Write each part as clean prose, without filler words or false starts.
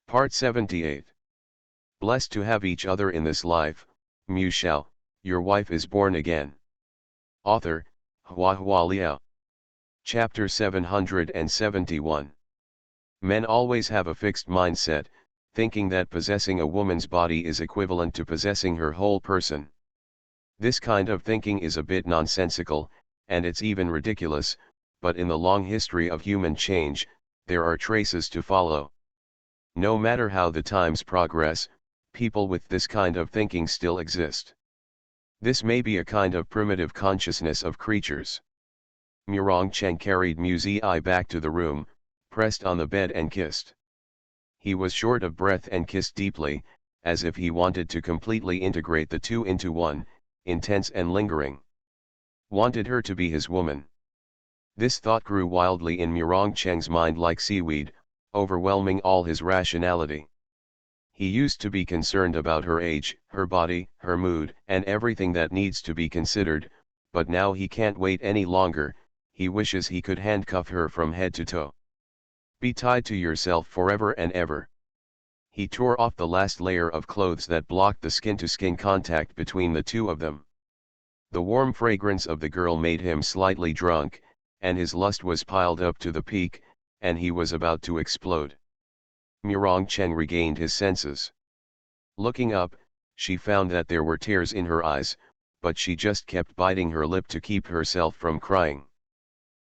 Part 78. Blessed to have each other in this life, Shao, your wife is born again. Author, HandsomeMaleLead. Chapter 771. Men always have a fixed mindset, thinking that possessing a woman's body is equivalent to possessing her whole person. This kind of thinking is a bit nonsensical, and it's even ridiculous, but in the long history of human change, there are traces to follow. No matter how the times progress, people with this kind of thinking still exist. This may be a kind of primitive consciousness of creatures. Cheng carried Muzi back to the room, pressed on the bed and kissed. He was short of breath and kissed deeply, as if he wanted to completely integrate the two into one, intense and lingering. Wanted her to be his woman. This thought grew wildly in Cheng's mind like seaweed, overwhelming all his rationality. He used to be concerned about her age, her body, her mood, and everything that needs to be considered, but now he can't wait any longer. He wishes he could handcuff her from head to toe. Be tied to yourself forever and ever. He tore off the last layer of clothes that blocked the skin-to-skin contact between the two of them. The warm fragrance of the girl made him slightly drunk, and his lust was piled up to the peak, and he was about to explode. Cheng regained his senses. Looking up, she found that there were tears in her eyes, but she just kept biting her lip to keep herself from crying.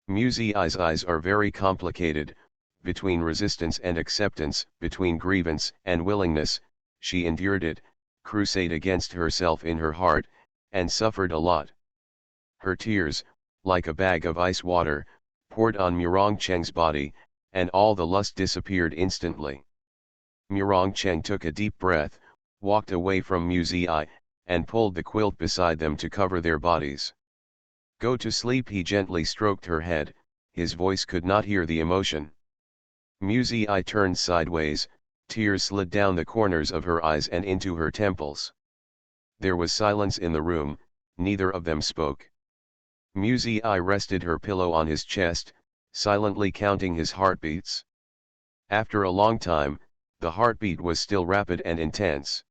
Muzi's eyes are very complicated, between resistance and acceptance, between grievance and willingness. She endured it, crusade against herself in her heart, and suffered a lot. Her tears, like a bag of ice water, poured on Cheng's body, and all the lust disappeared instantly. Cheng took a deep breath, walked away from Muzi, and pulled the quilt beside them to cover their bodies. Go to sleep, he gently stroked her head. His voice could not hear the emotion. Muzi turned sideways, tears slid down the corners of her eyes and into her temples. There was silence in the room, neither of them spoke. Muzi rested her pillow on his chest, silently counting his heartbeats. After a long time, the heartbeat was still rapid and intense.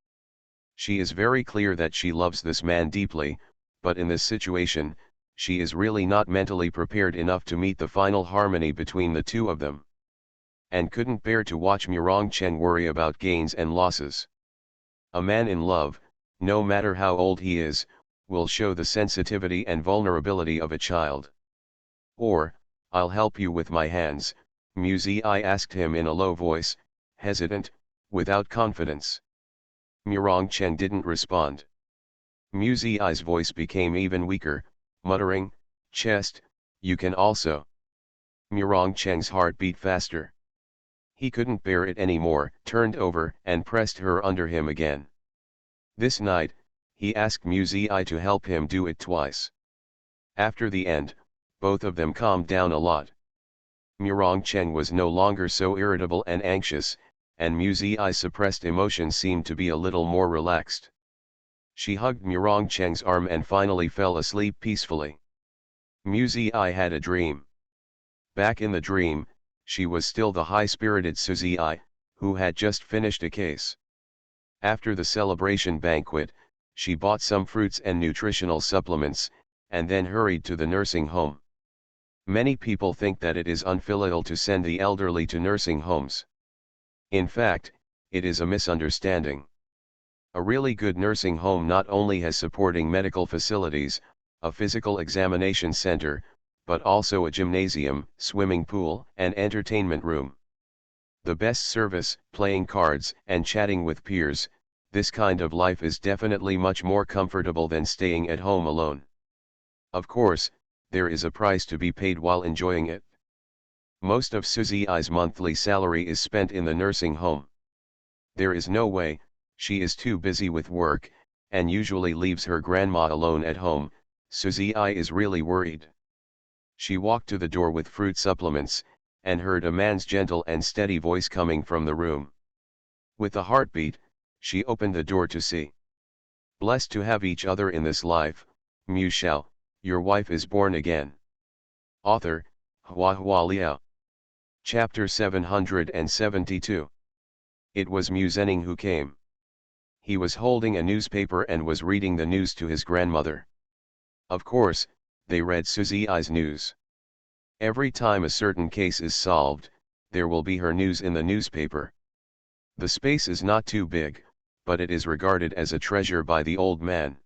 She is very clear that she loves this man deeply, but in this situation, she is really not mentally prepared enough to meet the final harmony between the two of them. And couldn't bear to watch Cheng worry about gains and losses. A man in love, no matter how old he is, will show the sensitivity and vulnerability of a child. Or, I'll help you with my hands, Muzi asked him in a low voice, hesitant, without confidence. Cheng didn't respond. Muzi's voice became even weaker, muttering, chest, you can also. Cheng's heart beat faster. He couldn't bear it anymore, turned over and pressed her under him again. This night, he asked Muzi to help him do it twice. After the end, both of them calmed down a lot. Cheng was no longer so irritable and anxious, and Muzi's suppressed emotions seemed to be a little more relaxed. She hugged Cheng's arm and finally fell asleep peacefully. Muzi had a dream. Back in the dream, she was still the high-spirited Suzy, who had just finished a case. After the celebration banquet, she bought some fruits and nutritional supplements, and then hurried to the nursing home. Many people think that it is unfilial to send the elderly to nursing homes. In fact, it is a misunderstanding. A really good nursing home not only has supporting medical facilities, a physical examination center, but also a gymnasium, swimming pool, and entertainment room. The best service, playing cards, and chatting with peers. This kind of life is definitely much more comfortable than staying at home alone. Of course, there is a price to be paid while enjoying it. Most of Suzy's monthly salary is spent in the nursing home. There is no way, she is too busy with work, and usually leaves her grandma alone at home. Suzy is really worried. She walked to the door with fruit supplements, and heard a man's gentle and steady voice coming from the room. With a heartbeat, she opened the door to see. Blessed to have each other in this life, Shao, your wife is born again. Author, HandsomeMaleLead. Chapter 772. It was Mu Zhenning who came. He was holding a newspaper and was reading the news to his grandmother. Of course, they read Suzy I's news. Every time a certain case is solved, there will be her news in the newspaper. The space is not too big, but it is regarded as a treasure by the old man.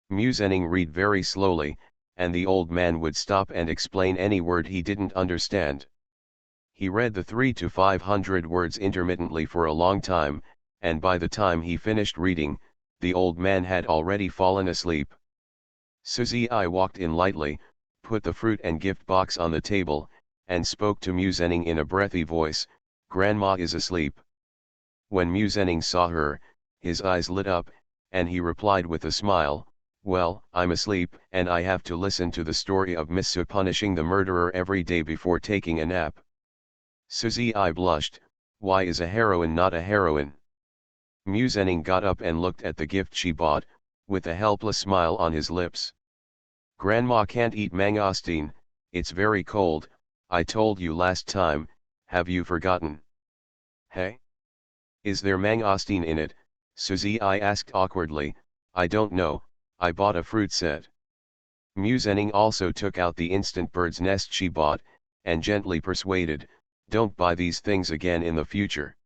Mu Zhenning read very slowly, and the old man would stop and explain any word he didn't understand. He read the 300 to 500 words intermittently for a long time, and by the time he finished reading, the old man had already fallen asleep. Suzy I walked in lightly, put the fruit and gift box on the table, and spoke to Mu Zhenning in a breathy voice, "Grandma is asleep." When Mu Zhenning saw her, his eyes lit up, and he replied with a smile, "Well, I'm asleep, and I have to listen to the story of Miss Su punishing the murderer every day before taking a nap." Suzy I blushed. Why is a heroine not a heroine? Mu Zhenning got up and looked at the gift she bought, with a helpless smile on his lips. "Grandma can't eat mangosteen, it's very cold, I told you last time, have you forgotten?" "Hey? Is there mangosteen in it?" Suzy I asked awkwardly. "I don't know, I bought a fruit set." Mu Zhenning also took out the instant bird's nest she bought, and gently persuaded, "Don't buy these things again in the future.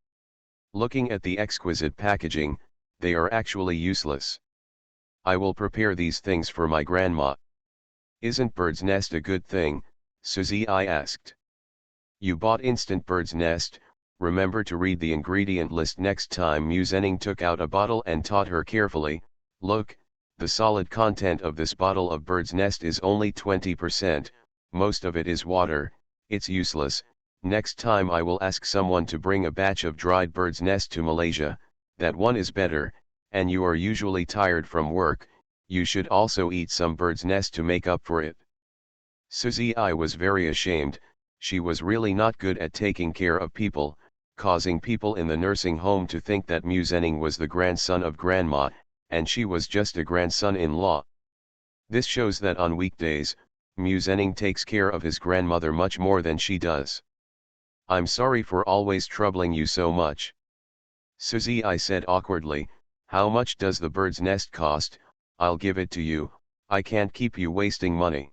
Looking at the exquisite packaging, they are actually useless. I will prepare these things for my grandma." "Isn't bird's nest a good thing?" Suzy I asked. "You bought instant bird's nest, remember to read the ingredient list next time." Mu Zhenning took out a bottle and taught her carefully, "Look, the solid content of this bottle of bird's nest is only 20%, most of it is water, it's useless. Next time I will ask someone to bring a batch of dried bird's nest to Malaysia, that one is better, and you are usually tired from work, you should also eat some bird's nest to make up for it." Suzy I was very ashamed, she was really not good at taking care of people, causing people in the nursing home to think that Mu Zhenning was the grandson of grandma, and she was just a grandson-in-law. This shows that on weekdays, Mu Zhenning takes care of his grandmother much more than she does. "I'm sorry for always troubling you so much." Suzy I said awkwardly, "How much does the bird's nest cost? I'll give it to you, I can't keep you wasting money."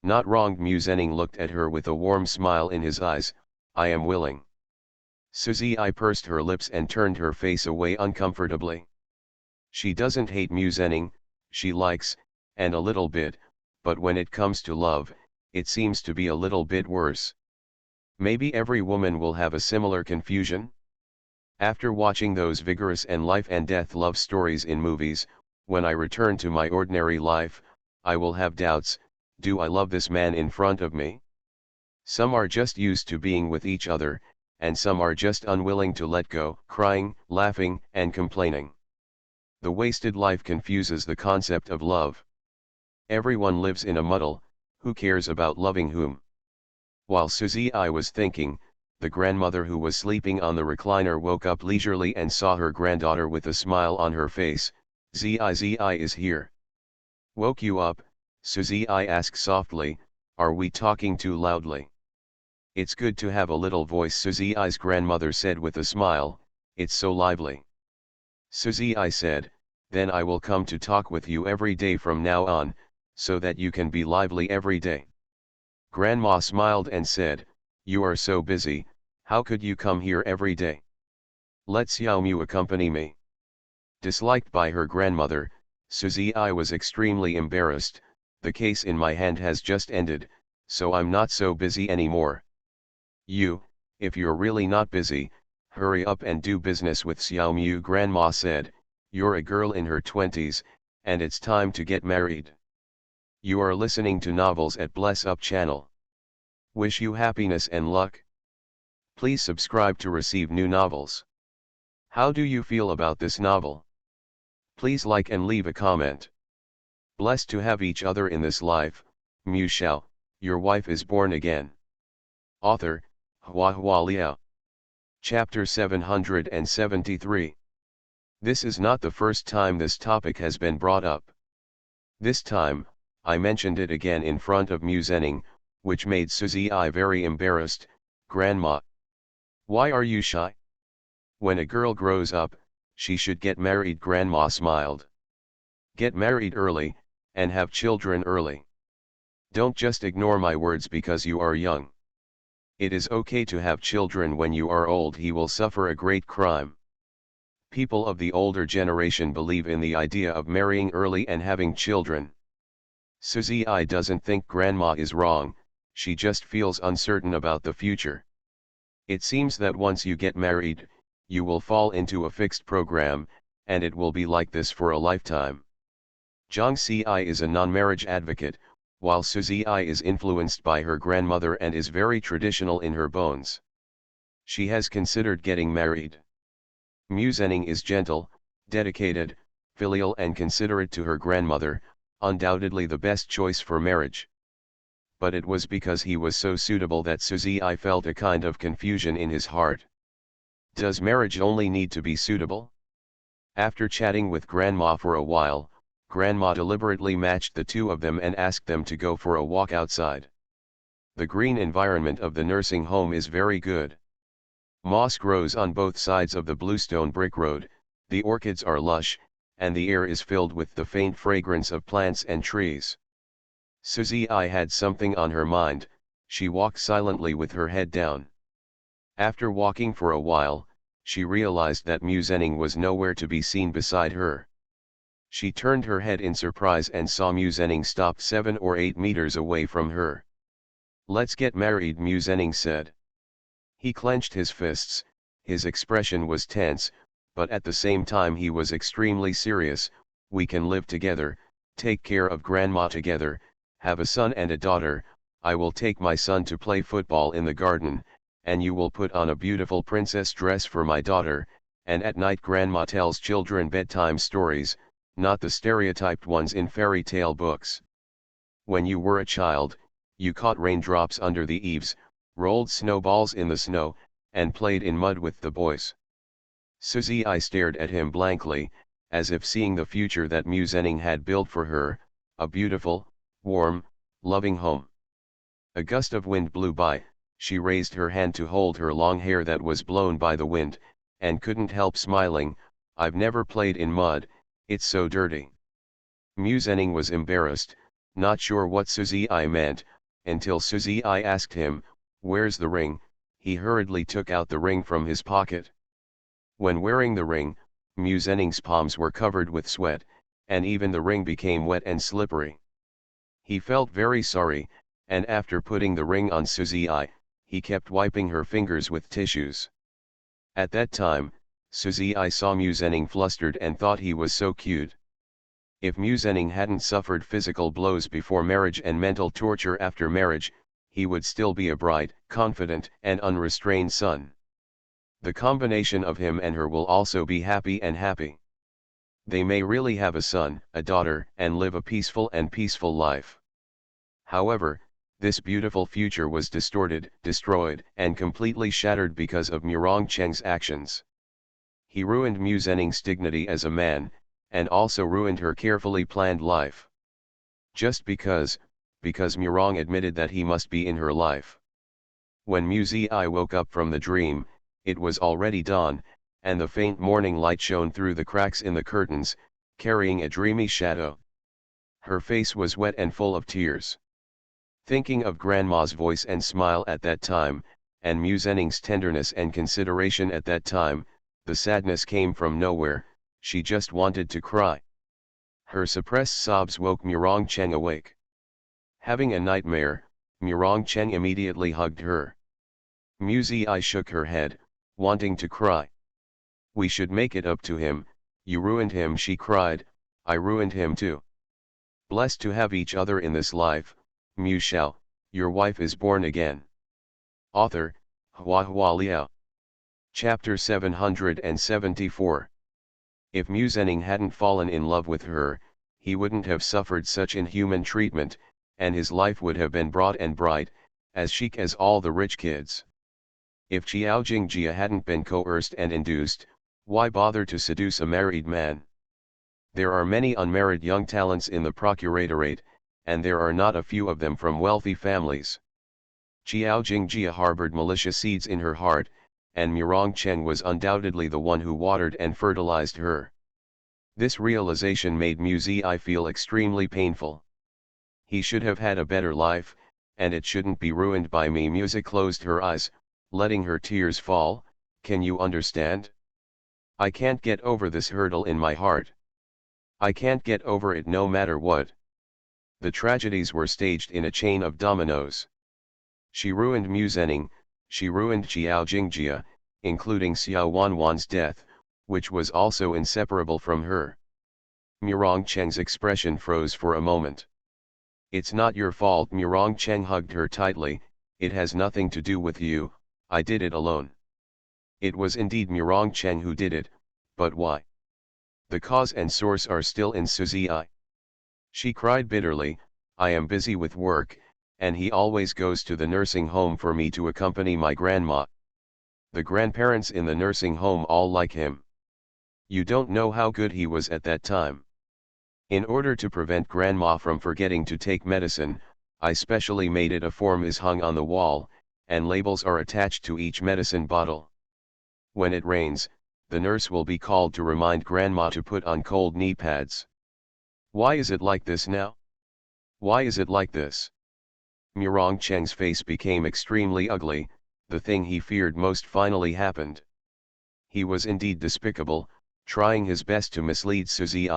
"Not wrong." Mu Zhenning looked at her with a warm smile in his eyes, "I am willing." Suzy I pursed her lips and turned her face away uncomfortably. She doesn't hate Mu Zhenning, she likes, and a little bit, but when it comes to love, it seems to be a little bit worse. Maybe every woman will have a similar confusion? After watching those vigorous and life and death love stories in movies, when I return to my ordinary life, I will have doubts, do I love this man in front of me? Some are just used to being with each other, and some are just unwilling to let go, crying, laughing, and complaining. The wasted life confuses the concept of love. Everyone lives in a muddle, who cares about loving whom? While Suzy I was thinking, the grandmother who was sleeping on the recliner woke up leisurely and saw her granddaughter with a smile on her face. Zi is here." "Woke you up?" Suzy I asked softly, "are we talking too loudly?" "It's good to have a little voice," Suzy I's grandmother said with a smile, "it's so lively." Suzy I said, "Then I will come to talk with you every day from now on, so that you can be lively every day." Grandma smiled and said, "You are so busy, how could you come here every day? Let Xiaomu accompany me." Disliked by her grandmother, Suzy I was extremely embarrassed. "The case in my hand has just ended, so I'm not so busy anymore." If you're really not busy, hurry up and do business with Xiaomu." Grandma said, "You're a girl in her 20s, and it's time to get married." You are listening to Novels at Bless Up channel. Wish you happiness and luck. Please subscribe to receive new novels. How do you feel about this novel? Please like and leave a comment. Blessed to have each other in this life, Mu Shao, your wife is born again. Author, Hua Liao. Chapter 773. This is not the first time this topic has been brought up. This time, I mentioned it again in front of Mu Zhenning, which made Suzy I very embarrassed. "Grandma, why are you shy? When a girl grows up, she should get married. Grandma smiled. Get married early, and have children early. Don't just ignore my words because you are young. It is okay to have children when you are old. He will suffer a great crime. People of the older generation believe in the idea of marrying early and having children. Suzy doesn't think grandma is wrong, she just feels uncertain about the future. It seems that once you get married, you will fall into a fixed program, and it will be like this for a lifetime. Zhang Si is a non-marriage advocate, while Suzy is influenced by her grandmother and is very traditional in her bones. She has considered getting married. Mu Zhenning is gentle, dedicated, filial and considerate to her grandmother, undoubtedly the best choice for marriage. But it was because he was so suitable that Suzy felt a kind of confusion in his heart. Does marriage only need to be suitable? After chatting with Grandma for a while, Grandma deliberately matched the two of them and asked them to go for a walk outside. The green environment of the nursing home is very good. Moss grows on both sides of the bluestone brick road, the orchids are lush, and the air is filled with the faint fragrance of plants and trees. Suzy had something on her mind, she walked silently with her head down. After walking for a while, she realized that Mu Zhenning was nowhere to be seen beside her. She turned her head in surprise and saw Mu Zhenning stop 7 or 8 meters away from her. "Let's get married," Mu Zhenning said. He clenched his fists, his expression was tense, but at the same time he was extremely serious. "We can live together, take care of grandma together, have a son and a daughter. I will take my son to play football in the garden, and you will put on a beautiful princess dress for my daughter, and at night grandma tells children bedtime stories, not the stereotyped ones in fairy tale books. When you were a child, you caught raindrops under the eaves, rolled snowballs in the snow, and played in mud with the boys." Suzy stared at him blankly, as if seeing the future that Mu Zhenning had built for her, a beautiful, warm, loving home. A gust of wind blew by, she raised her hand to hold her long hair that was blown by the wind, and couldn't help smiling. "I've never played in mud, it's so dirty." Mu Zhenning was embarrassed, not sure what Suzy meant, until Suzy asked him, "Where's the ring?" He hurriedly took out the ring from his pocket. When wearing the ring, Mu Zhenning's palms were covered with sweat, and even the ring became wet and slippery. He felt very sorry, and after putting the ring on Suzy he kept wiping her fingers with tissues. At that time, Suzy saw Mu Zhenning flustered and thought he was so cute. If Mu Zhenning hadn't suffered physical blows before marriage and mental torture after marriage, he would still be a bright, confident, and unrestrained son. The combination of him and her will also be happy and happy. They may really have a son, a daughter, and live a peaceful life. However, this beautiful future was distorted, destroyed, and completely shattered because of Mu Rongcheng's actions. He ruined Mu Zhenning's dignity as a man, and also ruined her carefully planned life. Just because Mu Rong admitted that he must be in her life. When Mu Zi woke up from the dream, it was already dawn, and the faint morning light shone through the cracks in the curtains, carrying a dreamy shadow. Her face was wet and full of tears. Thinking of grandma's voice and smile at that time, and Mu Zhenning's tenderness and consideration at that time, the sadness came from nowhere, she just wanted to cry. Her suppressed sobs woke Mu Rongcheng awake. Having a nightmare, Mu Rongcheng immediately hugged her. Mu Zi shook her head, wanting to cry. "We should make it up to him, you ruined him," she cried. "I ruined him too. Blessed to have each other in this life, Mu Shao, your wife is born again." Author, Hua Liao. Chapter 774. If Mu Zhenning hadn't fallen in love with her, he wouldn't have suffered such inhuman treatment, and his life would have been broad and bright, as chic as all the rich kids. If Qiao Jingjia hadn't been coerced and induced, why bother to seduce a married man? There are many unmarried young talents in the procuratorate, and there are not a few of them from wealthy families. Qiao Jingjia harbored malicious seeds in her heart, and Murong Cheng was undoubtedly the one who watered and fertilized her. This realization made Mu Zi feel extremely painful. He should have had a better life, and it shouldn't be ruined by me. Music closed her eyes, letting her tears fall. Can you understand? I can't get over this hurdle in my heart. I can't get over it no matter what. The tragedies were staged in a chain of dominoes. She ruined Mu Zening, she ruined Xiao Jingjia, including Xiao Wanwan's death, which was also inseparable from her. Murong Cheng's expression froze for a moment. It's not your fault. Murong Cheng hugged her tightly. It has nothing to do with you, I did it alone. It was indeed Murong Cheng who did it, but why? The cause and source are still in Suzy. She cried bitterly, I am busy with work, and he always goes to the nursing home for me to accompany my grandma. The grandparents in the nursing home all like him. You don't know how good he was at that time. In order to prevent grandma from forgetting to take medicine, I specially made it a form is hung on the wall, and labels are attached to each medicine bottle. When it rains, the nurse will be called to remind grandma to put on cold knee pads. Why is it like this now? Why is it like this? Murong Cheng's face became extremely ugly. The thing he feared most finally happened. He was indeed despicable, trying his best to mislead Suzy,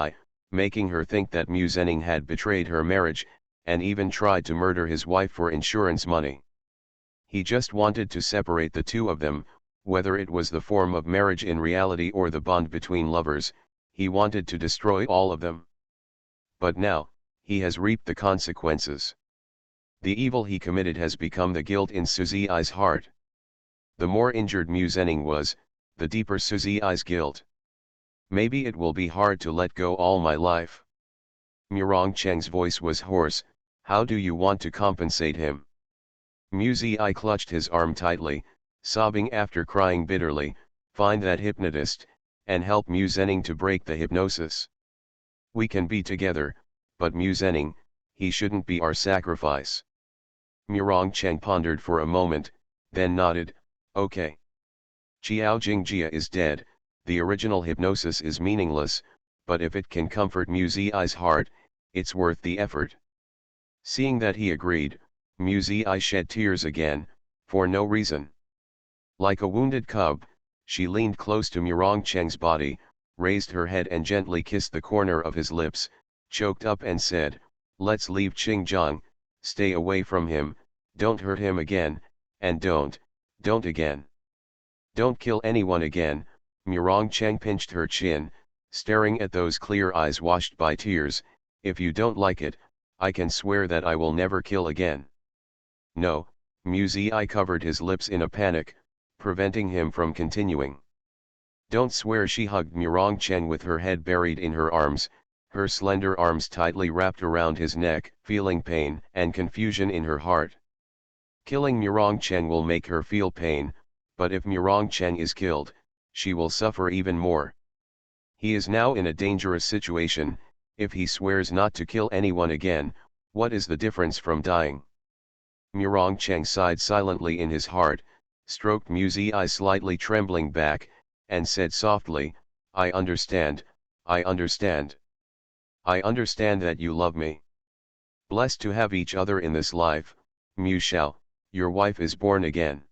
making her think that Mu Zening had betrayed her marriage, and even tried to murder his wife for insurance money. He just wanted to separate the two of them, whether it was the form of marriage in reality or the bond between lovers, he wanted to destroy all of them. But now, he has reaped the consequences. The evil he committed has become the guilt in Suzy's heart. The more injured Mu Zening was, the deeper Suzy's guilt. Maybe it will be hard to let go all my life. Murong Cheng's voice was hoarse. How do you want to compensate him? Mu Zi clutched his arm tightly, sobbing after crying bitterly. Find that hypnotist, and help Mu Zening to break the hypnosis. We can be together, but Mu Zening, he shouldn't be our sacrifice. Murong Cheng pondered for a moment, then nodded, okay. Xiao Jingjia is dead. The original hypnosis is meaningless, but if it can comfort Mu Zi's heart, it's worth the effort. Seeing that he agreed, Mu Zi shed tears again, for no reason. Like a wounded cub, she leaned close to Murong Cheng's body, raised her head and gently kissed the corner of his lips, choked up and said, let's leave Xinjiang, stay away from him, don't hurt him again, and don't again. Don't kill anyone again. Murong Cheng pinched her chin, staring at those clear eyes washed by tears. If you don't like it, I can swear that I will never kill again. No, Mu Zi covered his lips in a panic, preventing him from continuing. Don't swear. She hugged Murong Cheng with her head buried in her arms, her slender arms tightly wrapped around his neck, feeling pain and confusion in her heart. Killing Murong Cheng will make her feel pain, but if Murong Cheng is killed, she will suffer even more. He is now in a dangerous situation. If he swears not to kill anyone again, what is the difference from dying? Murong Cheng sighed silently in his heart, stroked Mu Zi's slightly trembling back, and said softly, I understand, I understand. I understand that you love me. Blessed to have each other in this life. Mu Shao, your wife is born again.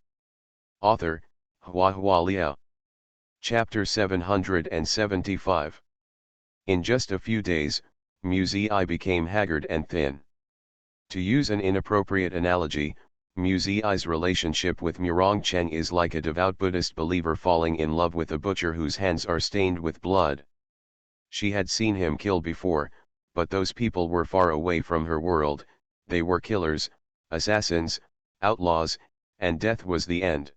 Author, Hua Hua Liao. Chapter 775. In just a few days, Mu Zi became haggard and thin. To use an inappropriate analogy, Mu Zi's relationship with Murong Cheng is like a devout Buddhist believer falling in love with a butcher whose hands are stained with blood. She had seen him kill before, but those people were far away from her world. They were killers, assassins, outlaws, and death was the end.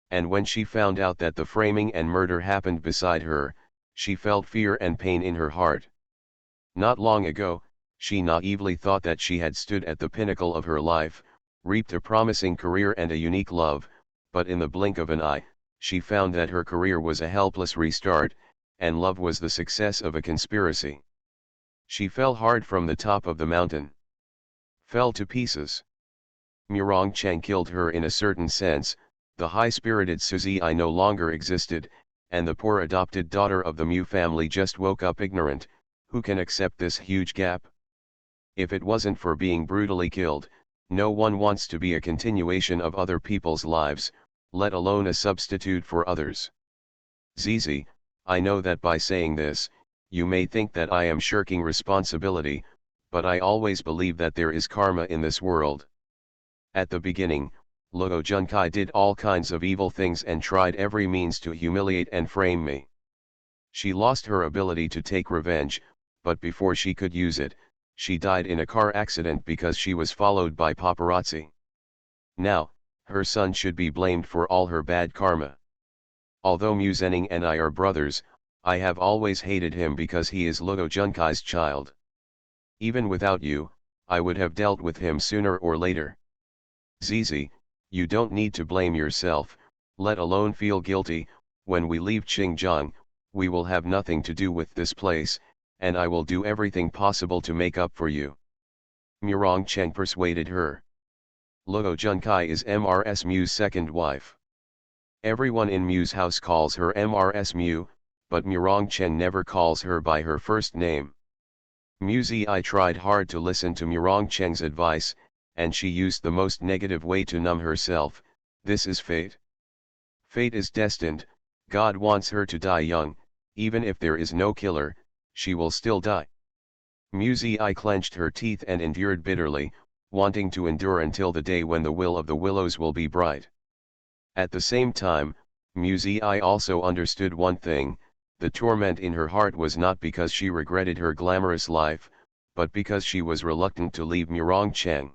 And when she found out that the framing and murder happened beside her, she felt fear and pain in her heart. Not long ago, she naively thought that she had stood at the pinnacle of her life, reaped a promising career and a unique love, but in the blink of an eye, she found that her career was a helpless restart, and love was the success of a conspiracy. She fell hard from the top of the mountain. Fell to pieces. Murong Cheng killed her in a certain sense, The high-spirited Suzy I no longer existed, and the poor adopted daughter of the Mew family just woke up ignorant. Who can accept this huge gap? If it wasn't for being brutally killed, no one wants to be a continuation of other people's lives, let alone a substitute for others. Zizi, I know that by saying this, you may think that I am shirking responsibility, but I always believe that there is karma in this world. At the beginning, Luo Junkai did all kinds of evil things and tried every means to humiliate and frame me. She lost her ability to take revenge, but before she could use it, she died in a car accident because she was followed by paparazzi. Now, her son should be blamed for all her bad karma. Although Mu Zening and I are brothers, I have always hated him because he is Luo Junkai's child. Even without you, I would have dealt with him sooner or later. Zizi, you don't need to blame yourself, let alone feel guilty. When we leave Xinjiang, we will have nothing to do with this place, and I will do everything possible to make up for you. Murong Cheng persuaded her. Luo Junkai is MRS Mu's second wife. Everyone in Mu's house calls her MRS Mu, but Murong Cheng never calls her by her first name. Mu Zi tried hard to listen to Murong Cheng's advice, and she used the most negative way to numb herself. This is fate. Fate is destined. God wants her to die young. Even if there is no killer, she will still die. Mu Zi clenched her teeth and endured bitterly, wanting to endure until the day when the will of the willows will be bright. At the same time, Mu Zi also understood one thing: the torment in her heart was not because she regretted her glamorous life, but because she was reluctant to leave Murong Cheng.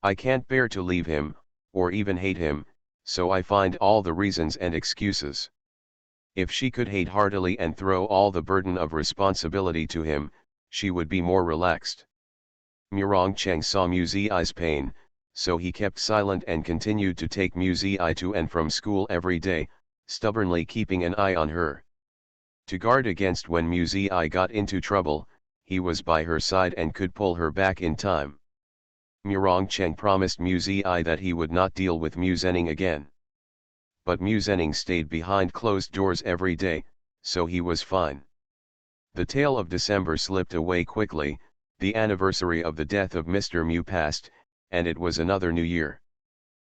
I can't bear to leave him, or even hate him, so I find all the reasons and excuses. If she could hate heartily and throw all the burden of responsibility to him, she would be more relaxed. Murong Cheng saw Mu Zi's pain, so he kept silent and continued to take Mu Zi to and from school every day, stubbornly keeping an eye on her. To guard against when Mu Zi got into trouble, he was by her side and could pull her back in time. Murong Cheng promised Mu Zi that he would not deal with Mu Zening again. But Mu Zening stayed behind closed doors every day, so he was fine. The tale of December slipped away quickly. The anniversary of the death of Mr. Mu passed, and it was another new year.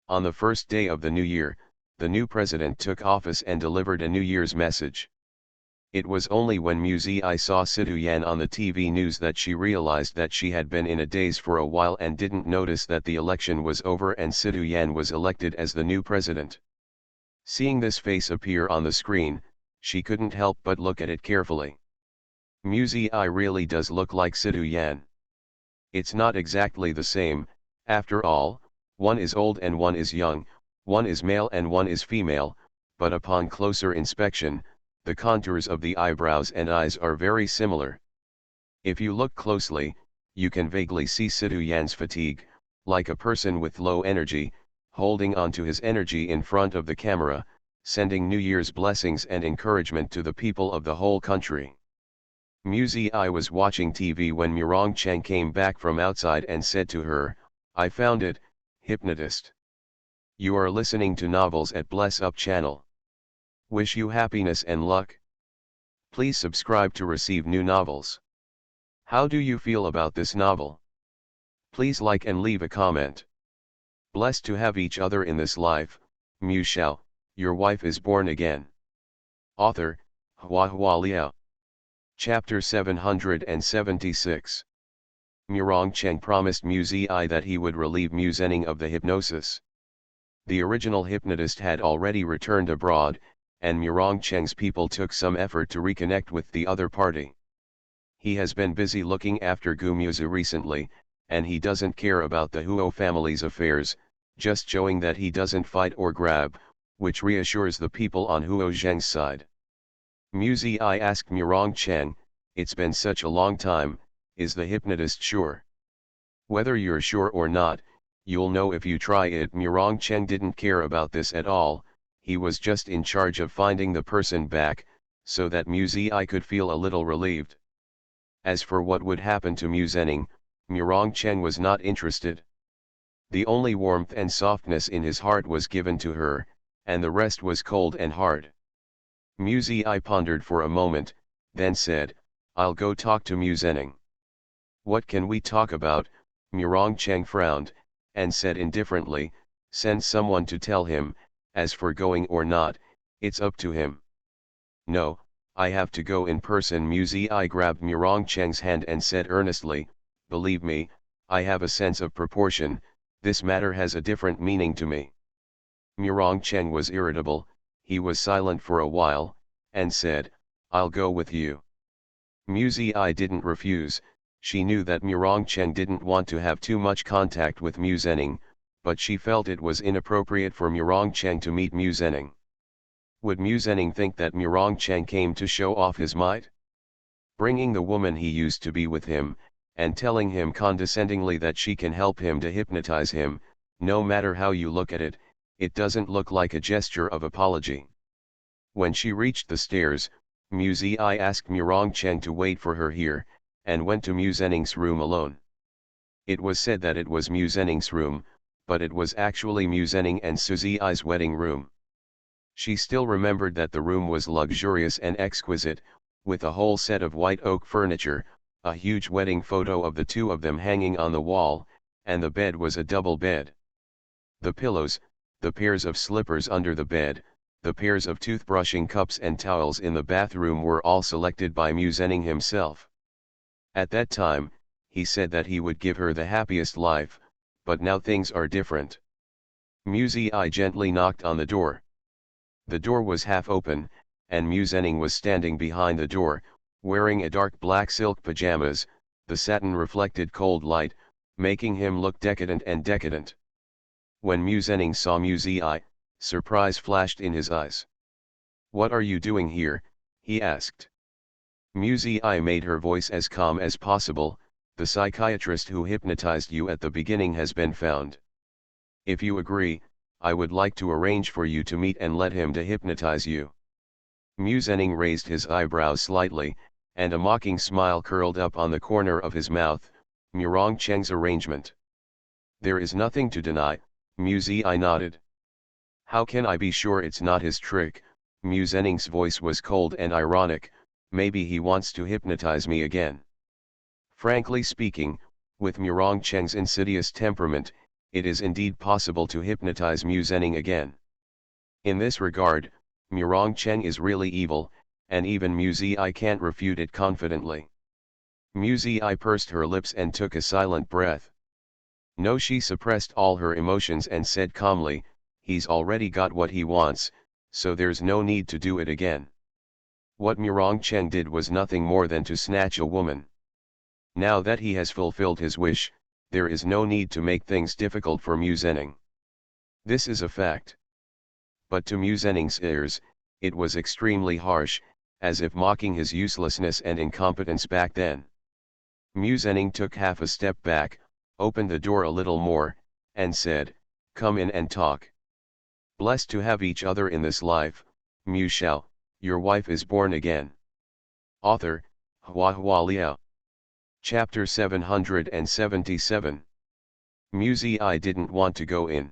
On the first day of the new year, the new president took office and delivered a New Year's message. It was only when Mu Zi saw Situ Yan on the TV news that she realized that she had been in a daze for a while and didn't notice that the election was over and Situ Yan was elected as the new president. Seeing this face appear on the screen, she couldn't help but look at it carefully. Mu Zi really does look like Situ Yan. It's not exactly the same, after all, one is old and one is young, one is male and one is female, but upon closer inspection, the contours of the eyebrows and eyes are very similar. If you look closely, you can vaguely see Situ Yan's fatigue, like a person with low energy, holding on to his energy in front of the camera, sending New Year's blessings and encouragement to the people of the whole country. Mu Zi was watching TV when Murong Cheng came back from outside and said to her, "I found it, hypnotist. You are listening to novels at Bless Up channel. Wish you happiness and luck. Please subscribe to receive new novels. How do you feel about this novel? Please like and leave a comment. Blessed to have each other in this life. Mu Shao, your wife is born again." Author, Hua Liao. Chapter 776. Murong Cheng promised Mu Zi that he would relieve Mu Zening of the hypnosis. The original hypnotist had already returned abroad, and Murong Cheng's people took some effort to reconnect with the other party. He has been busy looking after Gu Muzi recently, and he doesn't care about the Huo family's affairs, just showing that he doesn't fight or grab, which reassures the people on Huo Zheng's side. Mu Zi asked Murong Cheng, "It's been such a long time, is the hypnotist sure?" "Whether you're sure or not, you'll know if you try it." Murong Cheng didn't care about this at all, he was just in charge of finding the person back, so that Mu Zi could feel a little relieved. As for what would happen to Mu Zening, Murong Cheng was not interested. The only warmth and softness in his heart was given to her, and the rest was cold and hard. Muzi pondered for a moment, then said, "I'll go talk to Mu Zening." "What can we talk about?" Murong Cheng frowned, and said indifferently, "Send someone to tell him, as for going or not, it's up to him." "No, I have to go in person." Muzi grabbed Murong Cheng's hand and said earnestly, "Believe me, I have a sense of proportion, this matter has a different meaning to me." Murong Cheng was irritable, he was silent for a while, and said, "I'll go with you." Muzi didn't refuse, she knew that Murong Cheng didn't want to have too much contact with Mu Zening, but she felt it was inappropriate for Murong Cheng to meet Mu Zening. Would Mu Zening think that Murong Cheng came to show off his might? Bringing the woman he used to be with him, and telling him condescendingly that she can help him to hypnotize him, no matter how you look at it, it doesn't look like a gesture of apology. When she reached the stairs, Muzi asked Murong Cheng to wait for her here, and went to Mu Zening's room alone. It was said that it was Mu Zening's room, but it was actually Mu Zening and Suzi's wedding room. She still remembered that the room was luxurious and exquisite, with a whole set of white oak furniture, a huge wedding photo of the two of them hanging on the wall, and the bed was a double bed. The pillows, the pairs of slippers under the bed, the pairs of toothbrushing cups and towels in the bathroom were all selected by Mu Zening himself. At that time, he said that he would give her the happiest life, but now things are different. Muzi gently knocked on the door. The door was half open, and Mu Zening was standing behind the door, wearing a dark black silk pajamas. The satin reflected cold light, making him look decadent and decadent. When Mu Zening saw Muzi, surprise flashed in his eyes. "What are you doing here?" he asked. Muzi made her voice as calm as possible. "The psychiatrist who hypnotized you at the beginning has been found. If you agree, I would like to arrange for you to meet and let him to hypnotize you." Mu Zening raised his eyebrows slightly, and a mocking smile curled up on the corner of his mouth. "Murong Cheng's arrangement. There is nothing to deny," Muzi nodded. "How can I be sure it's not his trick?" Mu Zening's voice was cold and ironic. "Maybe he wants to hypnotize me again." Frankly speaking, with Murong Cheng's insidious temperament, it is indeed possible to hypnotize Mu Zening again. In this regard, Murong Cheng is really evil, and even Muzi can't refute it confidently. Muzi pursed her lips and took a silent breath. No, she suppressed all her emotions and said calmly, "He's already got what he wants, so there's no need to do it again." What Murong Cheng did was nothing more than to snatch a woman. Now that he has fulfilled his wish, there is no need to make things difficult for Mu Zening. This is a fact. But to Mu Zening's ears, it was extremely harsh, as if mocking his uselessness and incompetence back then. Mu Zening took half a step back, opened the door a little more, and said, "Come in and talk. Blessed to have each other in this life, Mu Shao, your wife is born again." Author, Hua Liao. Chapter 777. Muzi didn't want to go in.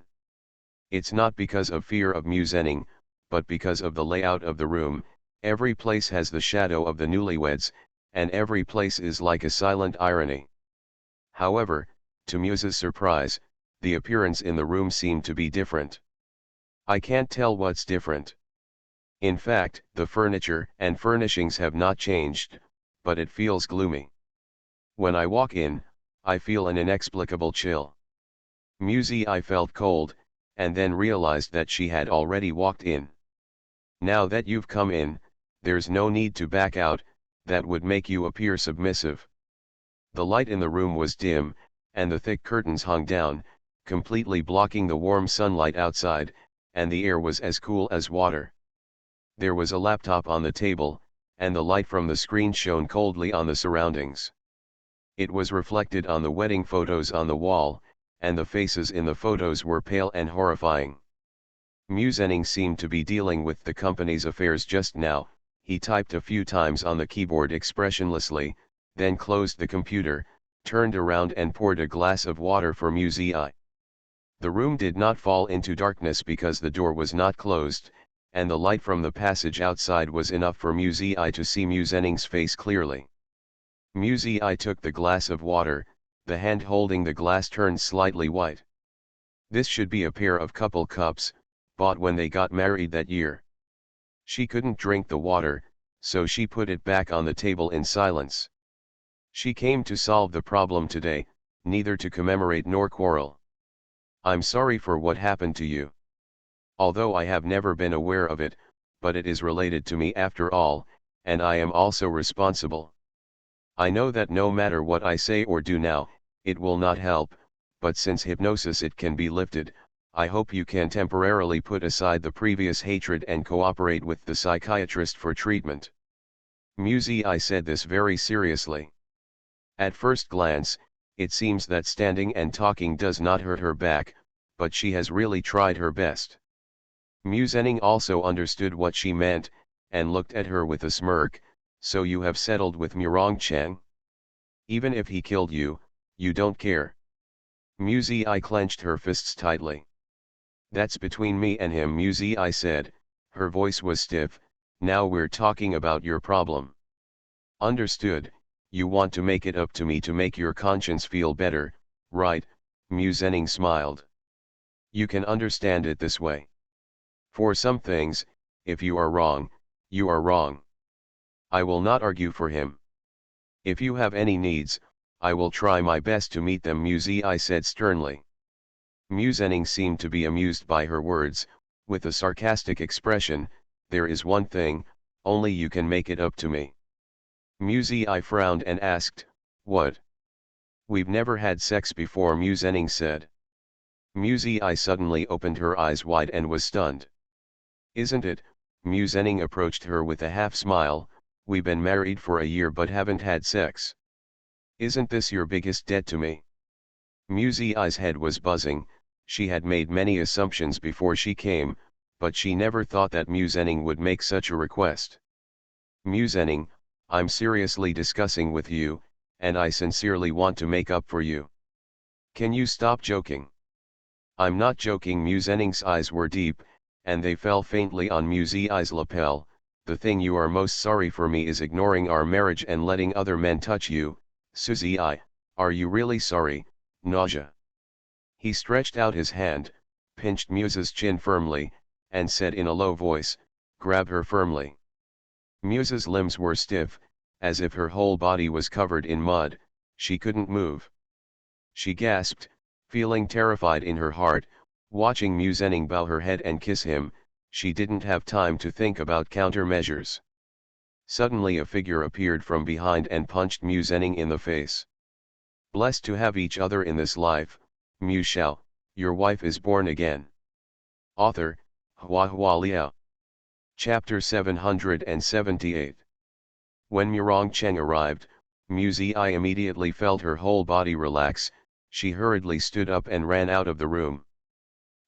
It's not because of fear of Mu Zening, but because of the layout of the room. Every place has the shadow of the newlyweds, and every place is like a silent irony. However, to Muse's surprise, the appearance in the room seemed to be different. "I can't tell what's different. In fact, the furniture and furnishings have not changed, but it feels gloomy. When I walk in, I feel an inexplicable chill." Muzi felt cold, and then realized that she had already walked in. "Now that you've come in, there's no need to back out, that would make you appear submissive." The light in the room was dim, and the thick curtains hung down, completely blocking the warm sunlight outside, and the air was as cool as water. There was a laptop on the table, and the light from the screen shone coldly on the surroundings. It was reflected on the wedding photos on the wall, and the faces in the photos were pale and horrifying. Mu Zening seemed to be dealing with the company's affairs just now. He typed a few times on the keyboard expressionlessly, then closed the computer, turned around and poured a glass of water for Muzi. The room did not fall into darkness because the door was not closed, and the light from the passage outside was enough for Mu Zi to see Mu Zenning's face clearly. Mu Zi took the glass of water, the hand holding the glass turned slightly white. This should be a pair of couple cups, bought when they got married that year. She couldn't drink the water, so she put it back on the table in silence. She came to solve the problem today, neither to commemorate nor quarrel. I'm sorry for what happened to you. Although I have never been aware of it, but it is related to me after all, and I am also responsible. I know that no matter what I say or do now, it will not help, but since hypnosis it can be lifted, I hope you can temporarily put aside the previous hatred and cooperate with the psychiatrist for treatment. Mu Zi said this very seriously. At first glance, it seems that standing and talking does not hurt her back, but she has really tried her best. Mu Zenning also understood what she meant, and looked at her with a smirk. So you have settled with Murongcheng? Even if he killed you, you don't care. Mu Zi clenched her fists tightly. That's between me and him, Mu Zi said, her voice was stiff. Now we're talking about your problem. Understood, you want to make it up to me to make your conscience feel better, right? Mu Zenning smiled. You can understand it this way. For some things, if you are wrong, you are wrong. I will not argue for him. If you have any needs, I will try my best to meet them, Mu Zi said sternly. Mu Zenning seemed to be amused by her words, with a sarcastic expression. There is one thing, only you can make it up to me. Mu Zi frowned and asked, what? We've never had sex before, Mu Zenning said. Mu Zi suddenly opened her eyes wide and was stunned. Isn't it? Mu Zenning approached her with a half smile. We've been married for a year but haven't had sex. Isn't this your biggest debt to me? Mu Zi's head was buzzing. She had made many assumptions before she came, but she never thought that Mu Zenning would make such a request. Mu Zenning, I'm seriously discussing with you, and I sincerely want to make up for you. Can you stop joking? I'm not joking. Mu Zenning's eyes were deep, and they fell faintly on Mu Zi's lapel. The thing you are most sorry for me is ignoring our marriage and letting other men touch you. Suzy, are you really sorry? Nausea. He stretched out his hand, pinched Muse's chin firmly, and said in a low voice, grab her firmly. Muse's limbs were stiff, as if her whole body was covered in mud. She couldn't move. She gasped, feeling terrified in her heart, watching Mu Zenning bow her head and kiss him. She didn't have time to think about countermeasures. Suddenly a figure appeared from behind and punched Mu Zenning in the face. Blessed to have each other in this life, Mu Shao, your wife is born again. Author, Hua Liao. Chapter 778. When Murongcheng arrived, Mu Zi immediately felt her whole body relax. She hurriedly stood up and ran out of the room.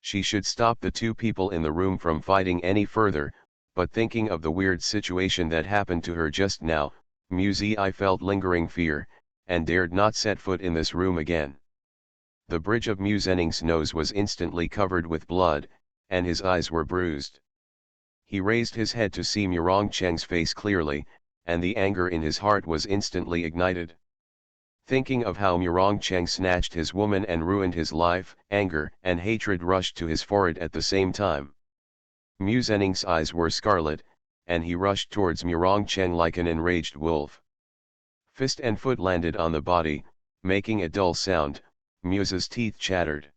She should stop the two people in the room from fighting any further, but thinking of the weird situation that happened to her just now, Mu Zi felt lingering fear, and dared not set foot in this room again. The bridge of Mu Zenning's nose was instantly covered with blood, and his eyes were bruised. He raised his head to see Murongcheng's face clearly, and the anger in his heart was instantly ignited. Thinking of how Murongcheng snatched his woman and ruined his life, anger and hatred rushed to his forehead at the same time. Mu Zenning's eyes were scarlet, and he rushed towards Murongcheng like an enraged wolf. Fist and foot landed on the body, making a dull sound. Muse's teeth chattered.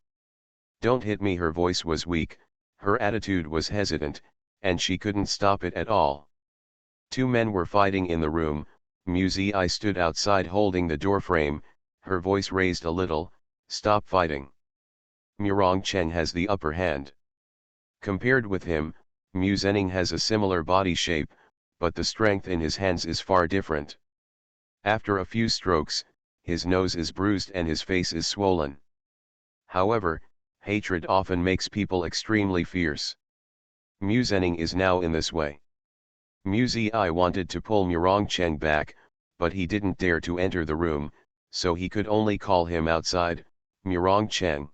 Don't hit me. Her voice was weak, her attitude was hesitant, and she couldn't stop it at all. Two men were fighting in the room. Mu Zi stood outside holding the doorframe, her voice raised a little, stop fighting. Murongcheng has the upper hand. Compared with him, Mu Zenning has a similar body shape, but the strength in his hands is far different. After a few strokes, his nose is bruised and his face is swollen. However, hatred often makes people extremely fierce. Mu Zenning is now in this way. Mu Zi wanted to pull Murongcheng back, but he didn't dare to enter the room, so he could only call him outside, Murongcheng.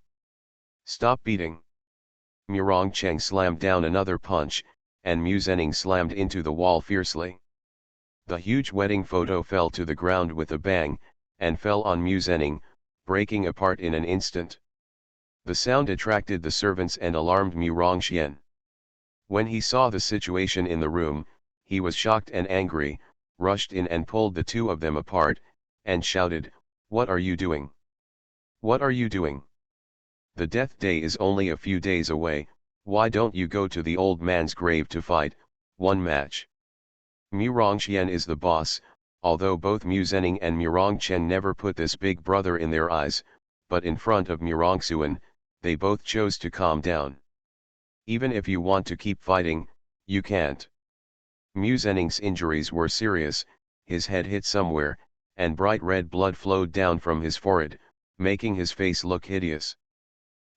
Stop beating. Murong Cheng slammed down another punch, and Mu Zening slammed into the wall fiercely. The huge wedding photo fell to the ground with a bang, and fell on Mu Zening, breaking apart in an instant. The sound attracted the servants and alarmed Murong Xian. When he saw the situation in the room, he was shocked and angry, rushed in and pulled the two of them apart, and shouted, "What are you doing? What are you doing? The death day is only a few days away, why don't you go to the old man's grave to fight, one match?" Murong Xian is the boss, although both Mu Zening and Murong Chen never put this big brother in their eyes, but in front of Murong Xuan, they both chose to calm down. Even if you want to keep fighting, you can't. Mu Zening's injuries were serious, his head hit somewhere, and bright red blood flowed down from his forehead, making his face look hideous.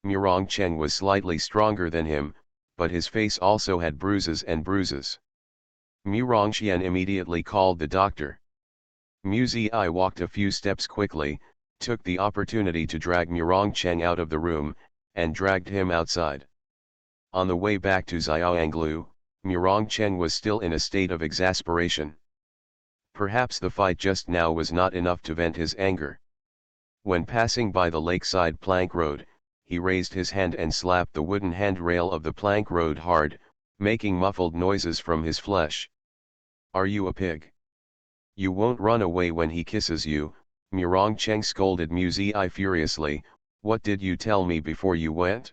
Murong Chen was slightly stronger than him, but his face also had bruises and bruises. Murong Xian immediately called the doctor. Mu Zi walked a few steps quickly, took the opportunity to drag Murong Chen out of the room, and dragged him outside. On the way back to Xiaoanglu, Murong Chen was still in a state of exasperation. Perhaps the fight just now was not enough to vent his anger. When passing by the lakeside plank road, he raised his hand and slapped the wooden handrail of the plank road hard, making muffled noises from his flesh. "Are you a pig? You won't run away when he kisses you," Murong Chen scolded Mu Zi furiously. "What did you tell me before you went?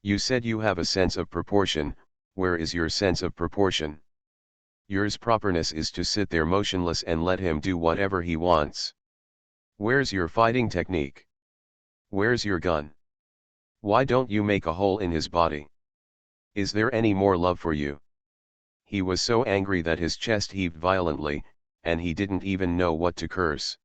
You said you have a sense of proportion, where is your sense of proportion? Yours properness is to sit there motionless and let him do whatever he wants. Where's your fighting technique? Where's your gun? Why don't you make a hole in his body? Is there any more love for you?" He was so angry that his chest heaved violently, and he didn't even know what to curse.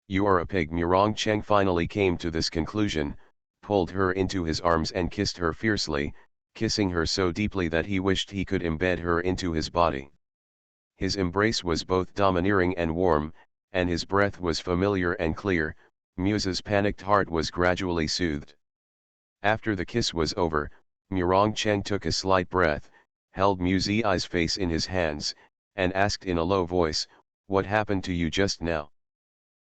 "You are a pig." Murong Chen finally came to this conclusion, pulled her into his arms and kissed her fiercely, kissing her so deeply that he wished he could embed her into his body. His embrace was both domineering and warm, and his breath was familiar and clear. Muse's panicked heart was gradually soothed. After the kiss was over, Murong Chen took a slight breath, held Mu Zi's face in his hands, and asked in a low voice, "What happened to you just now?"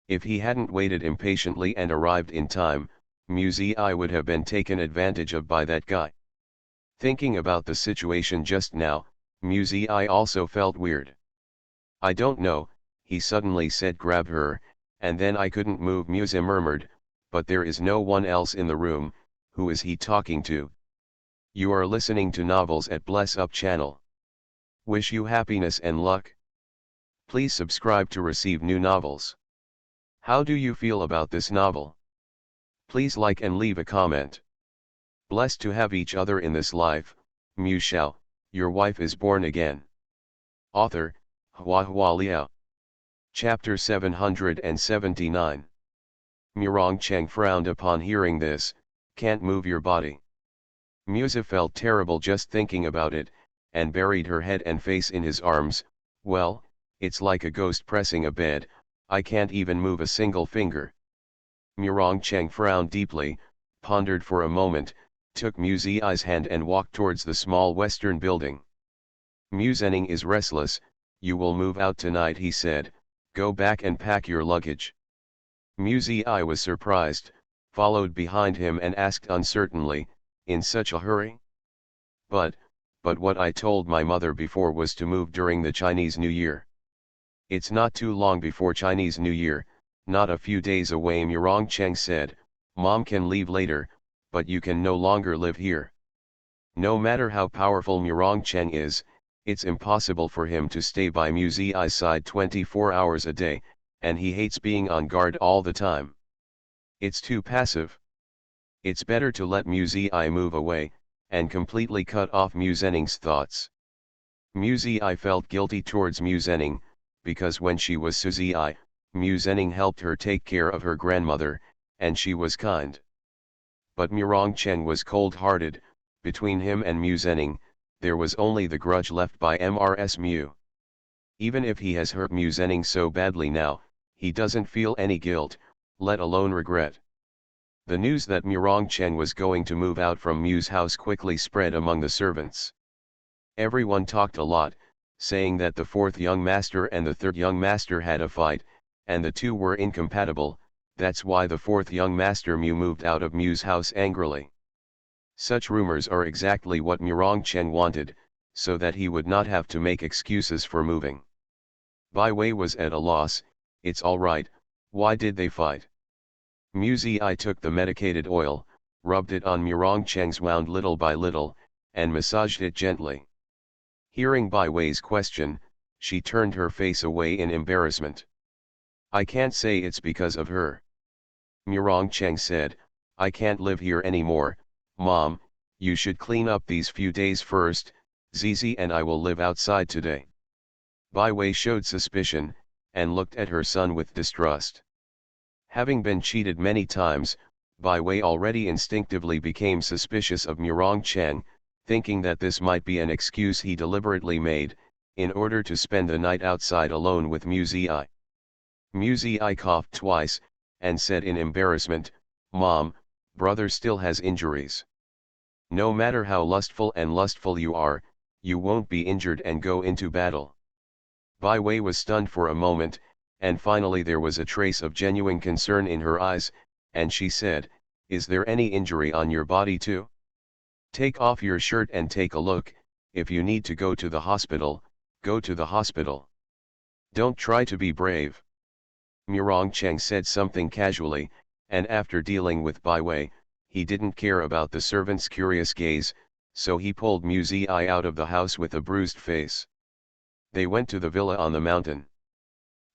If he hadn't waited impatiently and arrived in time, Mu Zi would have been taken advantage of by that guy. Thinking about the situation just now, Mu Zi also felt weird. "I don't know," he suddenly said. "Grab her," and then "I couldn't move," Muse murmured, "but there is no one else in the room. Who is he talking to?" You are listening to Novels at Bless Up channel. Wish you happiness and luck. Please subscribe to receive new novels. How do you feel about this novel? Please like and leave a comment. Blessed to have each other in this life. Mu Shao, your wife is born again. Author, Hua Liao. Chapter 779. Murong Cheng frowned upon hearing this. "Can't move your body." Muse felt terrible just thinking about it, and buried her head and face in his arms. "Well, it's like a ghost pressing a bed, I can't even move a single finger." Murong Cheng frowned deeply, pondered for a moment, took Mu Zi's hand and walked towards the small western building. "Mu Zening is restless, you will move out tonight," he said. "Go back and pack your luggage." Mu Zi was surprised, followed behind him and asked uncertainly, "In such a hurry?" But what I told my mother before was to move during the Chinese New Year." "It's not too long before Chinese New Year, not a few days away," Murong Cheng said. "Mom can leave later, but you can no longer live here." No matter how powerful Murong Cheng is, it's impossible for him to stay by Mu Zi's side 24 hours a day, and he hates being on guard all the time. It's too passive. It's better to let Mu Zi move away, and completely cut off Mu Zening's thoughts. Mu Zi felt guilty towards Mu Zening, because when she was Su Zi, Mu Zening helped her take care of her grandmother, and she was kind. But Murong Chen was cold-hearted. Between him and Mu Zening, there was only the grudge left by Mrs. Mu. Even if he has hurt Mu Zening so badly now, he doesn't feel any guilt, let alone regret. The news that Murong Cheng was going to move out from Mu's house quickly spread among the servants. Everyone talked a lot, saying that the fourth young master and the third young master had a fight, and the two were incompatible. That's why the fourth young master Mu moved out of Mu's house angrily. Such rumors are exactly what Murong Cheng wanted, so that he would not have to make excuses for moving. Bai Wei was at a loss. It's alright, why did they fight? Mu Zi took the medicated oil, rubbed it on Murong Cheng's wound little by little, and massaged it gently. Hearing Bai Wei's question, she turned her face away in embarrassment. I can't say it's because of her. Murong Cheng said, I can't live here anymore, Mom, you should clean up these few days first. Zizi and I will live outside today. Bai Wei showed suspicion, and looked at her son with distrust. Having been cheated many times, Bai Wei already instinctively became suspicious of Murong Cheng, thinking that this might be an excuse he deliberately made, in order to spend the night outside alone with Mu Zi. Mu Zi coughed twice, and said in embarrassment, Mom, brother still has injuries. No matter how lustful you are, you won't be injured and go into battle. Bai Wei was stunned for a moment, and finally there was a trace of genuine concern in her eyes, and she said, Is there any injury on your body too? Take off your shirt and take a look. If you need to go to the hospital, go to the hospital. Don't try to be brave. Murong Cheng said something casually, and after dealing with Bai Wei, he didn't care about the servant's curious gaze, so he pulled Mu Zi out of the house with a bruised face. They went to the villa on the mountain.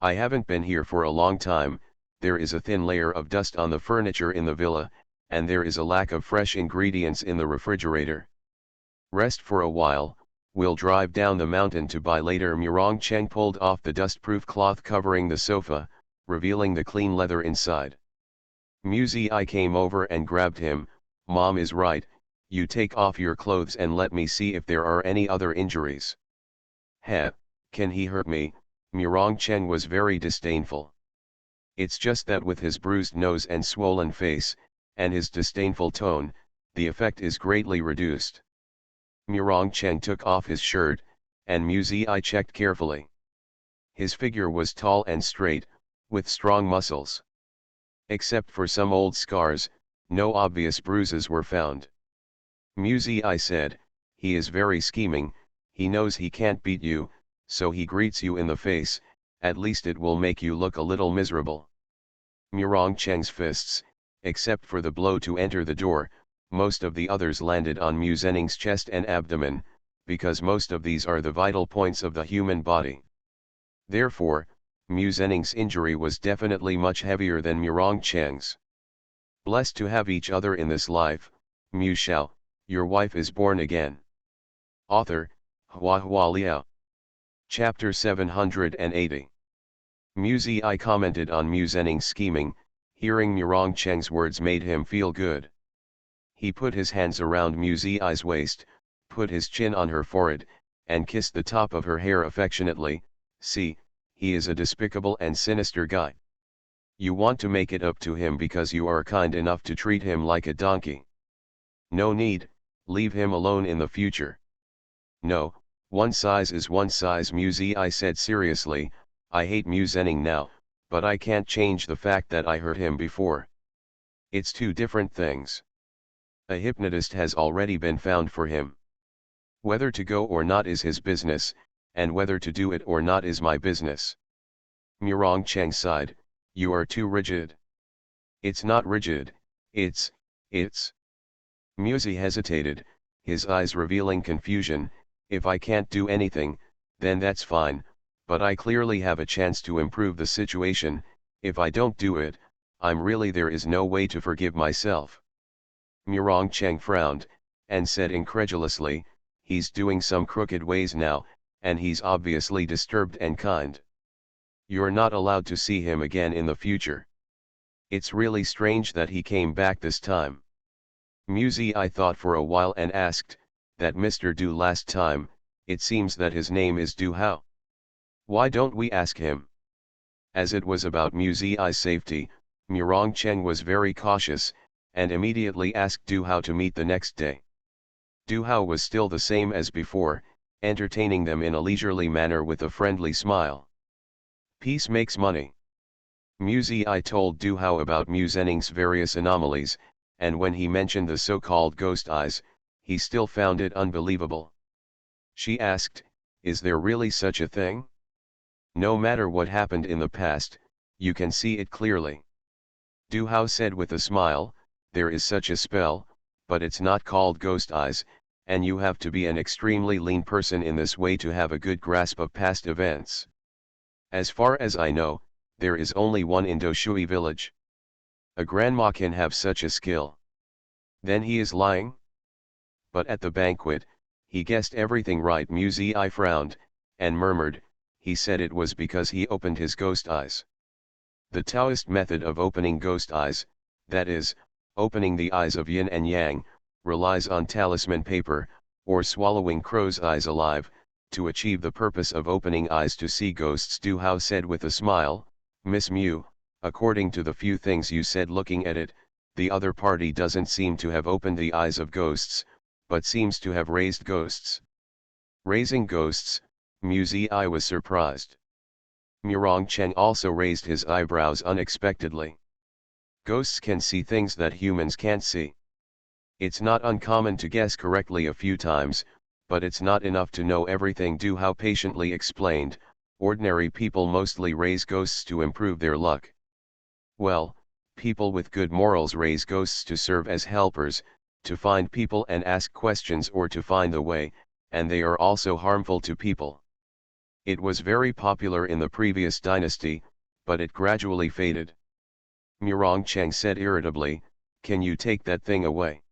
I haven't been here for a long time. There is a thin layer of dust on the furniture in the villa, and there is a lack of fresh ingredients in the refrigerator. Rest for a while, we'll drive down the mountain to buy later. Murong Cheng pulled off the dust-proof cloth covering the sofa, revealing the clean leather inside. Mu Zi came over and grabbed him. Mom is right, you take off your clothes and let me see if there are any other injuries. Heh, can he hurt me? Murong Cheng was very disdainful. It's just that with his bruised nose and swollen face, and his disdainful tone, the effect is greatly reduced. Murong Cheng took off his shirt, and Mu Zi checked carefully. His figure was tall and straight, with strong muscles. Except for some old scars, no obvious bruises were found. Mu Zi said, he is very scheming, he knows he can't beat you, so he greets you in the face, at least it will make you look a little miserable. Murong Cheng's fists, except for the blow to enter the door, most of the others landed on Mu Zhening's chest and abdomen, because most of these are the vital points of the human body. Therefore, Mu Zhening's injury was definitely much heavier than Murong Cheng's. Blessed to have each other in this life, Mu Shao, your wife is born again. Author, Hua Hua Liao. Chapter 780. Mu Zi commented on Mu Zhening's scheming. Hearing Murong Cheng's words made him feel good. He put his hands around Mu Zi's waist, put his chin on her forehead, and kissed the top of her hair affectionately. See, he is a despicable and sinister guy. You want to make it up to him because you are kind enough to treat him like a donkey. No need, leave him alone in the future. No, one size is one size. Mu Zi said seriously, I hate Mu Zhening now, but I can't change the fact that I hurt him before. It's two different things. A hypnotist has already been found for him. Whether to go or not is his business, and whether to do it or not is my business. Murong Cheng sighed, you are too rigid. It's not rigid, it's. Mu Zi hesitated, his eyes revealing confusion. If I can't do anything, then that's fine, but I clearly have a chance to improve the situation. If I don't do it, there is no way to forgive myself. Murong Cheng frowned, and said incredulously, he's doing some crooked ways now, and he's obviously disturbed and kind. You're not allowed to see him again in the future. It's really strange that he came back this time. Mu Zi thought for a while and asked, that Mr. Du last time, it seems that his name is Du Hao. Why don't we ask him? As it was about Mu Zi's safety, Murong Cheng was very cautious, and immediately asked Du Hao to meet the next day. Du Hao was still the same as before, entertaining them in a leisurely manner with a friendly smile. Peace makes money. Mu Zi told Du Hao about Mu Zhening's various anomalies, and when he mentioned the so-called ghost eyes, he still found it unbelievable. She asked, "Is there really such a thing? No matter what happened in the past, you can see it clearly." Du Hao said with a smile, "There is such a spell, but it's not called ghost eyes, and you have to be an extremely lean person in this way to have a good grasp of past events. As far as I know, there is only one in Doshui village. A grandma can have such a skill." Then he is lying? But at the banquet, he guessed everything right. Mu Zi frowned, and murmured, "He said it was because he opened his ghost eyes." The Taoist method of opening ghost eyes, that is, opening the eyes of yin and yang, relies on talisman paper, or swallowing crow's eyes alive, to achieve the purpose of opening eyes to see ghosts. Du Hao said with a smile, "Miss Mu, according to the few things you said looking at it, the other party doesn't seem to have opened the eyes of ghosts, but seems to have raised ghosts." Raising ghosts, Mu Zi was surprised. Murong Cheng also raised his eyebrows unexpectedly. Ghosts can see things that humans can't see. It's not uncommon to guess correctly a few times, but it's not enough to know everything. Du Hao patiently explained, "Ordinary people mostly raise ghosts to improve their luck. Well, people with good morals raise ghosts to serve as helpers, to find people and ask questions or to find the way, and they are also harmful to people. It was very popular in the previous dynasty, but it gradually faded." Murong Cheng said irritably, "Can you take that thing away?"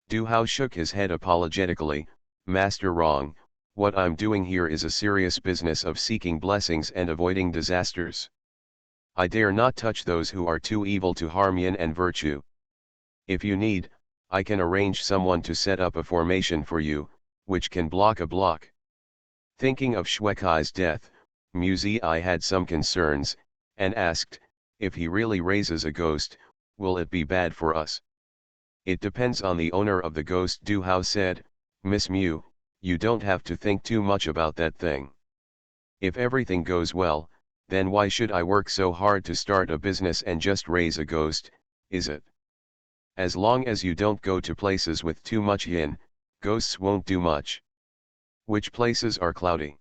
Du Hao shook his head apologetically, "Master Rong, what I'm doing here is a serious business of seeking blessings and avoiding disasters. I dare not touch those who are too evil to harm yin and virtue. If you need, I can arrange someone to set up a formation for you, which can block a block." Thinking of Xuekai's death, Mu Zi had some concerns, and asked, "If he really raises a ghost, will it be bad for us?" "It depends on the owner of the ghost," Du Hao said. "Miss Mu, you don't have to think too much about that thing. If everything goes well, then why should I work so hard to start a business and just raise a ghost, is it? As long as you don't go to places with too much yin, ghosts won't do much." "Which places are cloudy?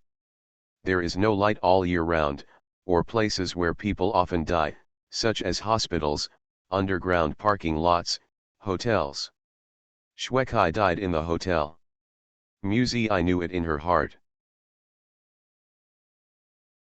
There is no light all year round, or places where people often die, such as hospitals, underground parking lots, hotels." "Xuekai died in the hotel." Mu Zi knew it in her heart.